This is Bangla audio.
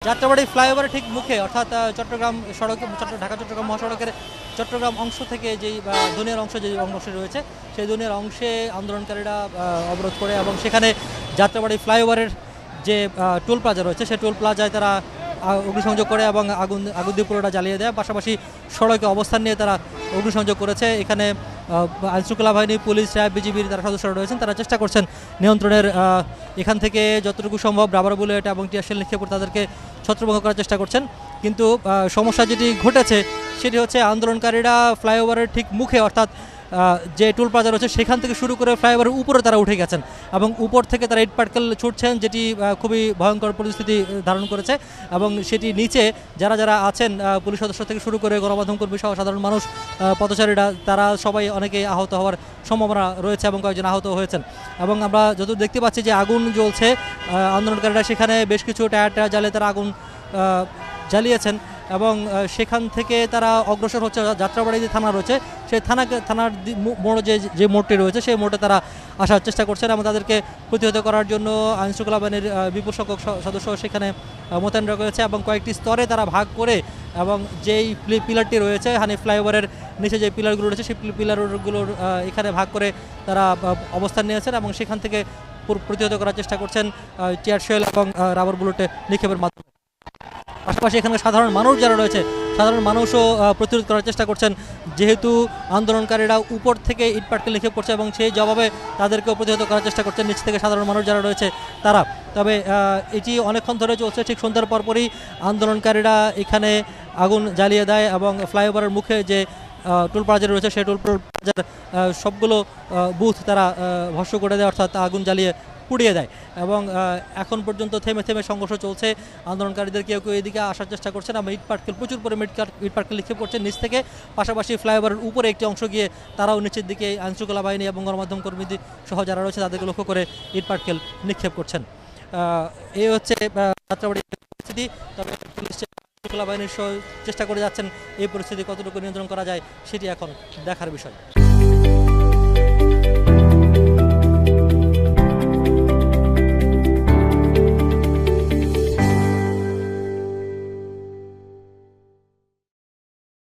যাত্রাবাড়ি ফ্লাইওভারের ঠিক মুখে অর্থাৎ চট্টগ্রাম সড়ক ঢাকা চট্টগ্রাম মহাসড়কের চট্টগ্রাম অংশ থেকে যেই দুনিয়ার অংশ যে অংশ রয়েছে সেই দুনিয়ার অংশে আন্দোলনকারীরা অবরোধ করে এবং সেখানে যাত্রাবাড়ি ফ্লাইওভারের যে টোল প্লাজা রয়েছে সেই টোল প্লাজায় তারা অগ্নিসংযোগ করে এবং আগুন দিয়ে পুরোটা জ্বালিয়ে দেয়। পাশাপাশি সড়কে অবস্থান নিয়ে তারা অগ্নিসংযোগ করেছে। এখানে আইনশৃঙ্খলা বাহিনী, পুলিশ, র্যাব, বিজিবির যারা সদস্যরা রয়েছেন তারা চেষ্টা করছেন নিয়ন্ত্রণের, এখান থেকে যতটুকু সম্ভব রাবার বুলেট এবং টিয়ারশেল নিক্ষেপ করে তাদেরকে ছত্রভঙ্গ করার চেষ্টা করছেন। কিন্তু সমস্যা যেটি ঘটেছে সেটি হচ্ছে আন্দোলনকারীরা ফ্লাইওভারের ঠিক মুখে অর্থাৎ যে টোল প্লাজা রয়েছে সেখান থেকে শুরু করে ফ্লাইওভারের উপরে তারা উঠে গেছেন এবং উপর থেকে তারা ইট পাটকেল ছুটছেন, যেটি খুবই ভয়ঙ্কর পরিস্থিতি ধারণ করেছে। এবং সেটি নিচে যারা যারা আছেন পুলিশ সদস্য থেকে শুরু করে গণমাধ্যম কর্মী সহ সাধারণ মানুষ, পথচারীরা, তারা সবাই অনেকেই আহত হওয়ার সম্ভাবনা রয়েছে এবং কয়েকজন আহত হয়েছেন। এবং আমরা যতদূর দেখতে পাচ্ছি যে আগুন জ্বলছে, আন্দোলনকারীরা সেখানে বেশ কিছু টায়ার জ্বালিয়ে তারা আগুন জ্বালিয়েছেন এবং সেখান থেকে তারা অগ্রসর হচ্ছে যাত্রাবাড়ি যে থানা রয়েছে সেই থানার মোড় যে মোড়টি রয়েছে সেই মোড়ে তারা আসার চেষ্টা করছেন এবং তাদেরকে প্রতিহত করার জন্য আইনশৃঙ্খলা বাহিনীর বিপুল সংখ্যক সদস্য সেখানে মোতায়েন রয়েছে এবং কয়েকটি স্তরে তারা ভাগ করে এবং যেই পিলারটি রয়েছে হানিফ ফ্লাইওভারের নিচে যে পিলারগুলো রয়েছে সেই পিলারগুলোর এখানে ভাগ করে তারা অবস্থান নিয়েছেন এবং সেখান থেকে প্রতিহত করার চেষ্টা করছেন টিয়ারশেল এবং রাবার বুলেট নিক্ষেপের মাধ্যমে। পাশাপাশি এখানে সাধারণ মানুষ যারা রয়েছে সাধারণ মানুষও প্রতিরোধ করার চেষ্টা করছেন, যেহেতু আন্দোলনকারীরা উপর থেকে ইটপাটকে নিক্ষেপ করছে এবং সেই জবাবে তাদেরকেও প্রতিহত করার চেষ্টা করছেন নিচ থেকে সাধারণ মানুষ যারা রয়েছে তারা। তবে এটি অনেকক্ষণ ধরে চলছে। ঠিক সন্ধ্যার পরপরই আন্দোলনকারীরা এখানে আগুন জ্বালিয়ে দেয় এবং ফ্লাইওভারের মুখে যে টোল প্লাজা রয়েছে সেই টোল প্লাজার সবগুলো বুথ তারা ভস্ম করে দেয়, অর্থাৎ আগুন জ্বালিয়ে পুড়িয়ে দেয়। এবং এখন পর্যন্ত থেমে থেমে সংঘর্ষ চলছে। আন্দোলনকারীদের কেউ কেউ এদিকে আসার চেষ্টা করছেন এবং প্রচুর পরিমাণে ইট পাটকেল নিক্ষেপ করছেন নিচ থেকে। পাশাপাশি ফ্লাইওভারের উপরে একটি অংশ গিয়ে তারাও নিচের দিকে আইনশৃঙ্খলা বাহিনী এবং গণমাধ্যম কর্মীদের সহ যারা রয়েছে তাদেরকে লক্ষ্য করে ইট পাটকেল নিক্ষেপ করছেন। এই হচ্ছে যাত্রাবাড়ির পরিস্থিতি। তবে পুলিশ আইনশৃঙ্খলা বাহিনীর সহ চেষ্টা করে যাচ্ছেন এই পরিস্থিতি কতটুকু নিয়ন্ত্রণ করা যায় সেটি এখন দেখার বিষয়।